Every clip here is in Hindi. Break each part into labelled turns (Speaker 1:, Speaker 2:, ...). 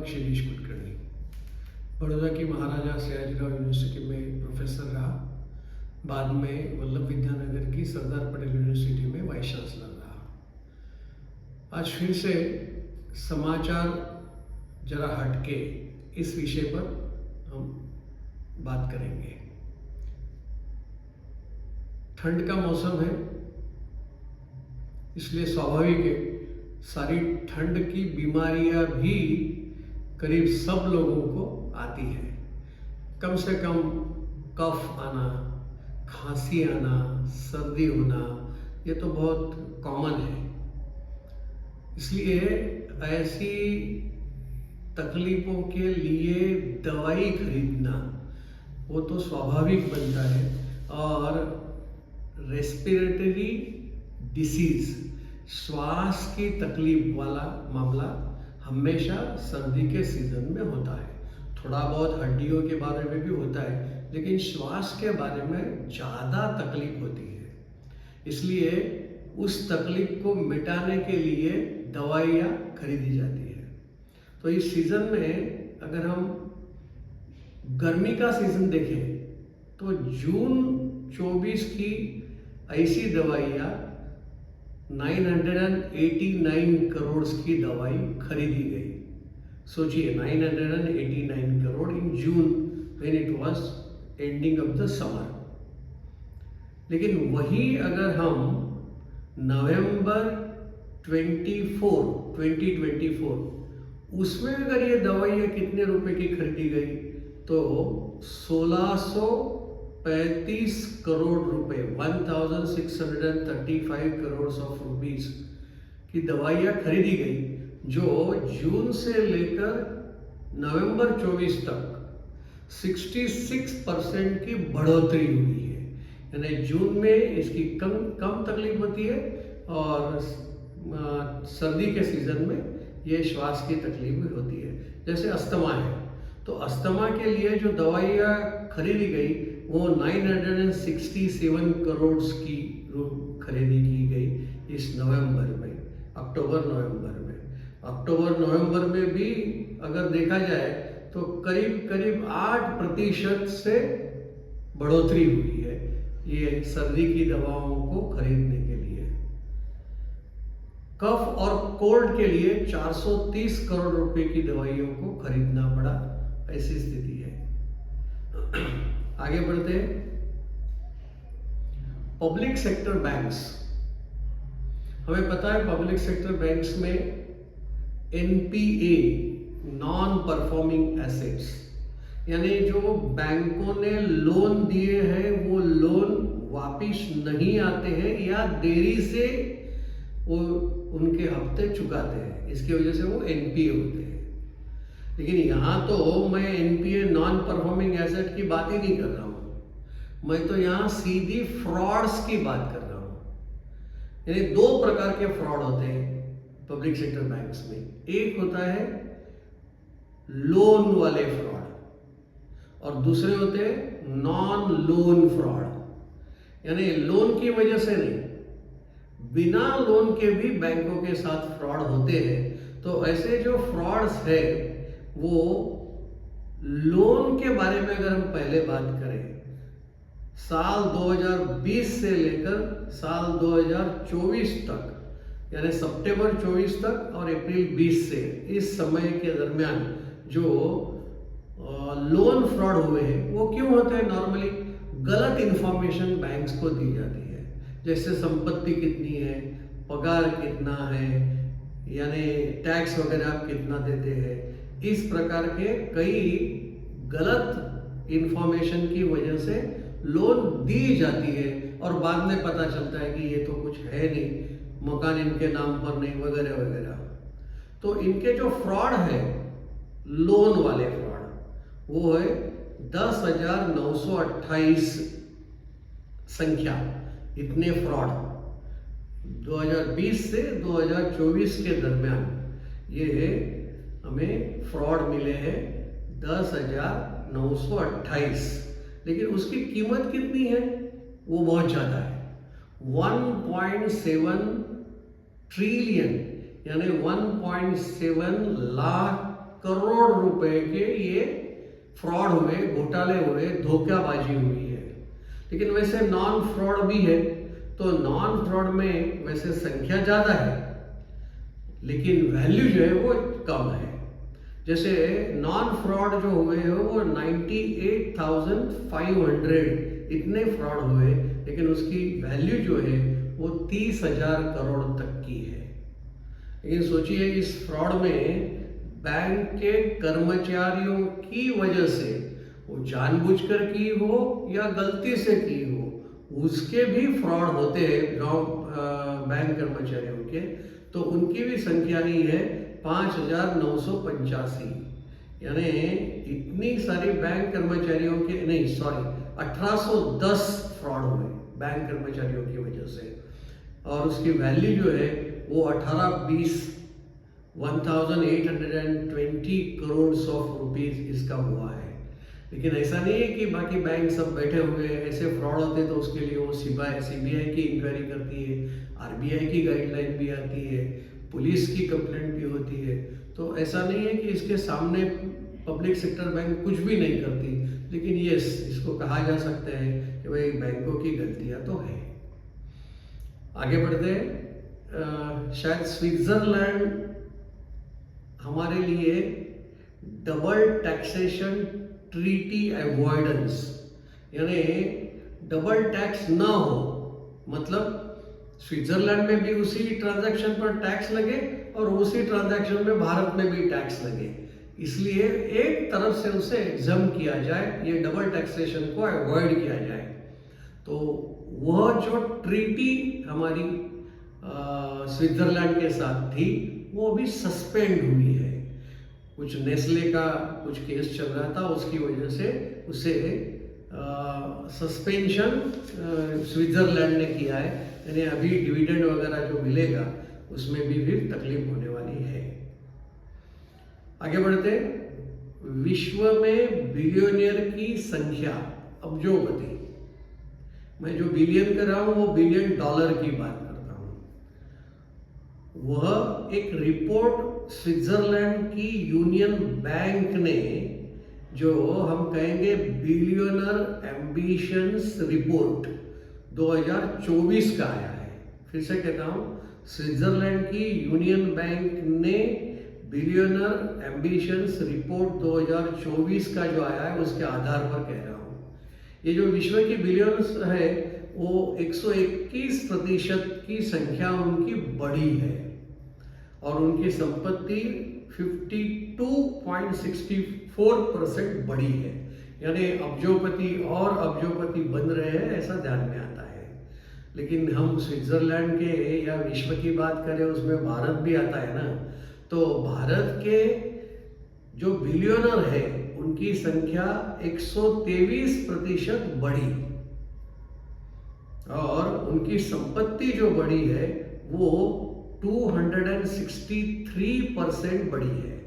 Speaker 1: प्राध्यापक शिरीष कुलकर्णी, बड़ौदा की महाराजा सयाजीराव यूनिवर्सिटी में प्रोफेसर रहा। बाद में वल्लभ विद्यानगर की सरदार पटेल यूनिवर्सिटी में वाइस चांसलर रहा। आज फिर से समाचार जरा हटके इस विषय पर हम बात करेंगे। ठंड का मौसम है, इसलिए स्वाभाविक है सारी ठंड की बीमारियां भी करीब सब लोगों को आती है। कम से कम कफ आना, खांसी आना, सर्दी होना, ये तो बहुत कॉमन है। इसलिए ऐसी तकलीफों के लिए दवाई खरीदना वो तो स्वाभाविक बनता है। और रेस्पिरेटरी डिसीज, श्वास की तकलीफ वाला मामला हमेशा सर्दी के सीजन में होता है। थोड़ा बहुत हड्डियों के बारे में भी होता है, लेकिन श्वास के बारे में ज़्यादा तकलीफ होती है। इसलिए उस तकलीफ को मिटाने के लिए दवाइयाँ खरीदी जाती है। तो इस सीज़न में अगर हम गर्मी का सीज़न देखें तो जून 24 की ऐसी दवाइयाँ 989 करोड़ की दवाई खरीदी गई। सोचिए 989 crore in June when it was ending of the summer. लेकिन वही अगर हम नवंबर 2024 उसमें अगर ये दवाइयाँ कितने रुपए की खरीदी गई तो 1635 करोड़ रुपए, 1635 करोड़ ऑफ रुपीस की दवाइयाँ खरीदी गई, जो जून से लेकर नवंबर 24 तक 66% की बढ़ोतरी हुई है। यानी जून में इसकी कम तकलीफ होती है और सर्दी के सीजन में ये श्वास की तकलीफ भी होती है। जैसे अस्थमा है, तो अस्थमा के लिए जो दवाइयाँ खरीदी गई वो 967 करोड़ की खरीदी की गई इस नवंबर में, अक्टूबर नवंबर में भी अगर देखा जाए तो करीब 8% से बढ़ोतरी हुई है ये सर्दी की दवाओं को खरीदने के लिए। कफ और कोल्ड के लिए 430 करोड़ रुपए की दवाइयों को खरीदना पड़ा, ऐसी स्थिति है। आगे बढ़ते हैं। पब्लिक सेक्टर बैंक्स, हमें पता है पब्लिक सेक्टर बैंक्स में एनपीए, नॉन परफॉर्मिंग एसेट्स, यानी जो बैंकों ने लोन दिए हैं वो लोन वापिस नहीं आते हैं या देरी से वो उनके हफ्ते चुकाते हैं, इसकी वजह से वो एनपीए होते हैं। लेकिन यहाँ तो मैं एनपीए, नॉन परफॉर्मिंग एसेट की बात ही नहीं कर रहा हूँ, मैं तो यहाँ सीधी फ्रॉड्स की बात कर रहा हूँ। यानी दो प्रकार के फ्रॉड होते हैं पब्लिक सेक्टर बैंक्स में। एक होता है लोन वाले फ्रॉड और दूसरे होते हैं नॉन लोन फ्रॉड। यानी लोन की वजह से नहीं, बिना लोन के भी बैंकों के साथ फ्रॉड होते हैं। तो ऐसे जो फ्रॉड्स है वो लोन के बारे में अगर हम पहले बात करें, साल 2020 से लेकर साल 2024 तक, यानी सितंबर 24 तक और अप्रैल 20 से, इस समय के दरमियान जो लोन फ्रॉड हुए हैं वो क्यों होते हैं? नॉर्मली गलत इंफॉर्मेशन बैंक्स को दी जाती है, जैसे संपत्ति कितनी है, पगार कितना है, यानी टैक्स वगैरह आप कितना देते हैं। इस प्रकार के कई गलत इंफॉर्मेशन की वजह से लोन दी जाती है और बाद में पता चलता है कि ये तो कुछ है नहीं, मकान इनके नाम पर नहीं, वगैरह वगैरह। तो इनके जो फ्रॉड है, लोन वाले फ्रॉड, वो है 10,928 संख्या। इतने फ्रॉड 2020 से 2024 के दरमियान ये हमें फ्रॉड मिले हैं 10,928। लेकिन उसकी कीमत कितनी है? वो बहुत ज़्यादा है, 1.7 ट्रिलियन, यानी 1.7 लाख करोड़ रुपए के ये फ्रॉड हुए, घोटाले हुए, धोखाबाजी हुई है। लेकिन वैसे नॉन फ्रॉड भी है, तो नॉन फ्रॉड में वैसे संख्या ज़्यादा है लेकिन वैल्यू जो है वो कम है। जैसे नॉन फ्रॉड जो हुए हैं वो 98,500 इतने फ्रॉड हुए, लेकिन उसकी वैल्यू जो है वो 30,000 करोड़ तक की है। लेकिन सोचिए इस फ्रॉड में बैंक के कर्मचारियों की वजह से, वो जानबूझकर की हो या गलती से की हो, उसके भी फ्रॉड होते हैं गांव बैंक कर्मचारियों के, तो उनकी भी संख्या ही है 5,985। यानी इतनी सारी बैंक कर्मचारियों के, नहीं सॉरी, 1810 फ्रॉड हुए बैंक कर्मचारियों की वजह से, और उसकी वैल्यू जो है वो 1820 करोड़ ऑफ रुपीज इसका हुआ है। लेकिन ऐसा नहीं है कि बाकी बैंक सब बैठे हुए हैं, ऐसे फ्रॉड होते तो उसके लिए वो सीबीआई की इंक्वायरी करती है, आरबीआई की गाइडलाइन भी आती है, पुलिस की कंप्लेंट भी होती है। तो ऐसा नहीं है कि इसके सामने पब्लिक सेक्टर बैंक कुछ भी नहीं करती, लेकिन यस, इसको कहा जा सकता है कि भाई बैंकों की गलतियां तो है। आगे बढ़ते हैं। शायद स्विट्जरलैंड हमारे लिए डबल टैक्सेशन ट्रीटी अवॉइडेंस, यानी डबल टैक्स ना हो, मतलब स्विट्जरलैंड में भी उसी ट्रांजैक्शन पर टैक्स लगे और उसी ट्रांजैक्शन में भारत में भी टैक्स लगे, इसलिए एक तरफ से उसे एग्जाम किया जाए, ये डबल टैक्सेशन को अवॉइड किया जाए। तो वह जो ट्रीटी हमारी स्विट्जरलैंड के साथ थी वो अभी सस्पेंड हुई है। कुछ नेस्ले का कुछ केस चल रहा था, उसकी वजह से उसे सस्पेंशन स्विट्जरलैंड ने किया है, यानी अभी डिविडेंड वगैरह जो मिलेगा उसमें भी फिर तकलीफ होने वाली है। आगे बढ़ते, विश्व में बिलियनियर की संख्या अब्जोपति, मैं जो बिलियन कर रहा हूं वो बिलियन डॉलर की बात करता हूं। वह एक रिपोर्ट स्विट्जरलैंड की यूनियन बैंक ने, जो हम कहेंगे बिलियनर एम्बिशंस रिपोर्ट 2024 का आया है। फिर से कहता हूं, स्विट्जरलैंड की यूनियन बैंक ने बिलियनर एम्बिशंस रिपोर्ट 2024 का जो आया है उसके आधार पर कह रहा हूं। ये जो विश्व की बिलियंस है वो 121% की संख्या उनकी बड़ी है और उनकी संपत्ति 52.64% बड़ी है, यानी अब्जोपति और अब्जोपति बन रहे हैं, ऐसा ध्यान में आता है। लेकिन हम स्विट्जरलैंड के या विश्व की बात करें उसमें भारत भी आता है ना, तो भारत के जो बिलियनर है उनकी संख्या 123% बढ़ी और उनकी संपत्ति जो बढ़ी है वो 263% बढ़ी है।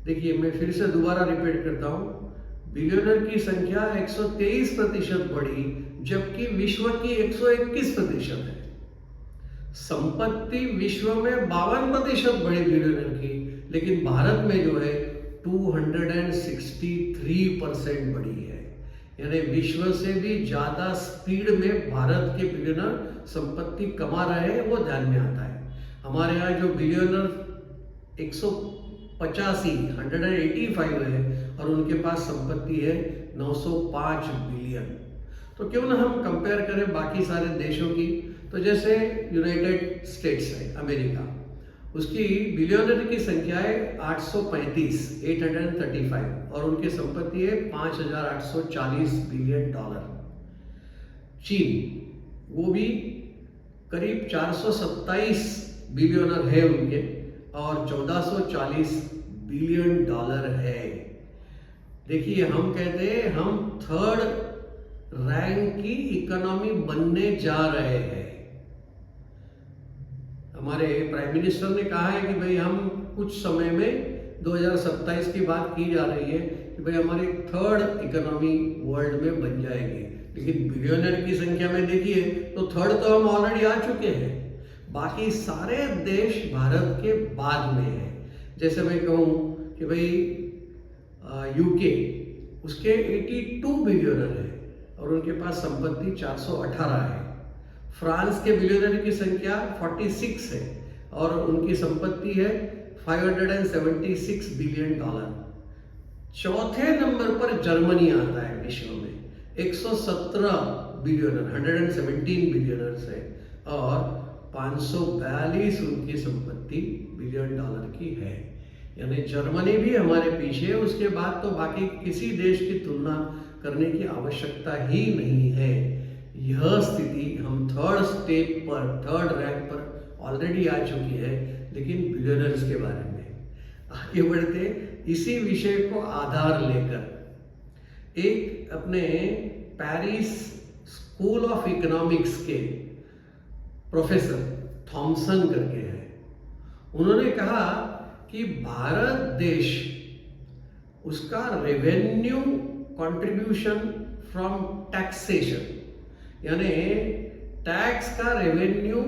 Speaker 1: देखिए, मैं फिर से दोबारा रिपीट करता हूं, बिलियनर की संख्या 123% बढ़ी जबकि विश्व की 121% है। संपत्ति विश्व में 52% बढ़ी बिलियनर की, लेकिन भारत में जो है 263% बढ़ी है, यानी विश्व से भी ज्यादा स्पीड में भारत के बिलियनर संपत्ति कमा रहे हैं, वो ध्यान में आता है। हमारे यहाँ जो बिलियनर 185 है और उनके पास संपत्ति है 905 बिलियन। तो क्यों ना हम कंपेयर करें बाकी सारे देशों की। तो जैसे यूनाइटेड स्टेट्स है अमेरिका, उसकी बिलियनर की संख्या है 835 और उनकी संपत्ति है 5,840 बिलियन डॉलर। चीन, वो भी करीब 427 बिलियनर है उनके और 1440 बिलियन डॉलर है। देखिए, हम कहते हैं हम थर्ड रैंक की इकोनॉमी बनने जा रहे हैं। हमारे प्राइम मिनिस्टर ने कहा है कि भाई हम कुछ समय में 2027 की बात की जा रही है कि भाई हमारी थर्ड इकोनॉमी वर्ल्ड में बन जाएगी। लेकिन बिलियनर की संख्या में देखिए तो थर्ड तो हम ऑलरेडी आ चुके हैं, बाकी सारे देश भारत के बाद में है। जैसे मैं कहूँ कि भाई यूके उसके 82 बिलियनर है और उनके पास संपत्ति 418 है। फ्रांस के बिलियनर की संख्या 46 है और उनकी संपत्ति है $576 बिलियन। चौथे नंबर पर जर्मनी आता है विश्व में, 117 बिलियनर 117 बिलियनर्स है और 542 उनकी संपत्ति बिलियन डॉलर की है। यानी जर्मनी भी हमारे पीछे है। उसके बाद तो बाकी किसी देश की तुलना करने की आवश्यकता ही नहीं है। यह स्थिति हम थर्ड रैंक पर ऑलरेडी आ चुकी है, लेकिन बिलियनर्स के बारे में आगे बढ़ते इसी विषय को आधार लेकर एक अपने पेरिस स्कूल ऑफ इकोनॉमिक्स के प्रोफेसर थॉमसन करके हैं, उन्होंने कहा कि भारत देश उसका रेवेन्यू कंट्रीब्यूशन फ्रॉम टैक्सेशन यानी टैक्स का रेवेन्यू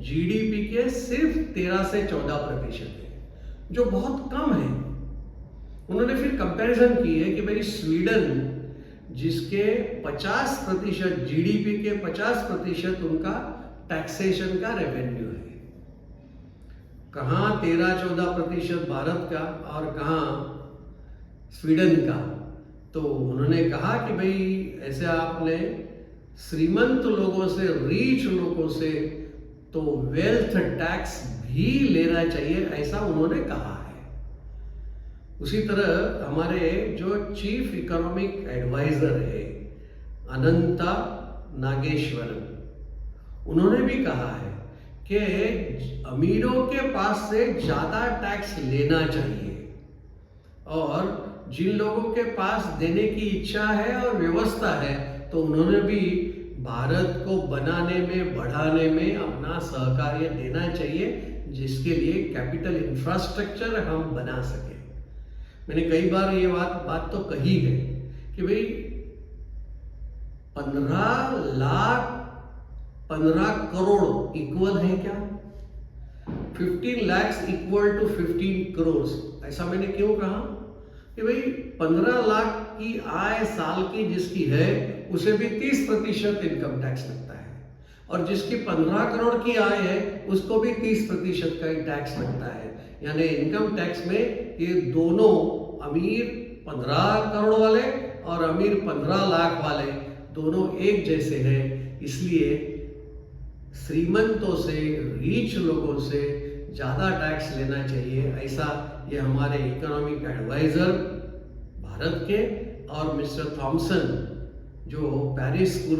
Speaker 1: जीडीपी के सिर्फ 13 से 14% है, जो बहुत कम है। उन्होंने फिर कंपैरिजन की है कि भाई स्वीडन जिसके 50% जीडीपी के 50% उनका टैक्सेशन का रेवेन्यू है, कहाँ 13-14% भारत का और कहाँ स्वीडन का। तो उन्होंने कहा कि भाई ऐसे आपने श्रीमंत लोगों से, रीच लोगों से तो वेल्थ टैक्स भी लेना चाहिए, ऐसा उन्होंने कहा है। उसी तरह हमारे जो चीफ इकोनॉमिक एडवाइजर है अनंता नागेश्वरन, उन्होंने भी कहा है कि अमीरों के पास से ज्यादा टैक्स लेना चाहिए और जिन लोगों के पास देने की इच्छा है और व्यवस्था है तो उन्होंने भी भारत को बनाने में, बढ़ाने में अपना सहकार्य देना चाहिए, जिसके लिए कैपिटल इंफ्रास्ट्रक्चर हम बना सके। मैंने कई बार ये बात तो कही है कि भाई 15 करोड़ इक्वल है क्या? 15 लाख इक्वल टू 15 करोड़। ऐसा मैंने क्यों कहा कि भाई 15 लाख की आय साल की जिसकी है उसे भी 30% इनकम टैक्स लगता है और जिसकी 15 करोड़ की आय है उसको भी 30% का ही टैक्स लगता है। यानी इनकम टैक्स में ये दोनों अमीर 15 करोड़ वाले और अमीर 15 लाख वाले दोनों एक जैसे हैं। इसलिए श्रीमंतों से, रीच लोगों से ज़्यादा टैक्स लेना चाहिए, ऐसा ये हमारे इकोनॉमिक एडवाइजर भारत के और मिस्टर थॉमसन जो पेरिस स्कूल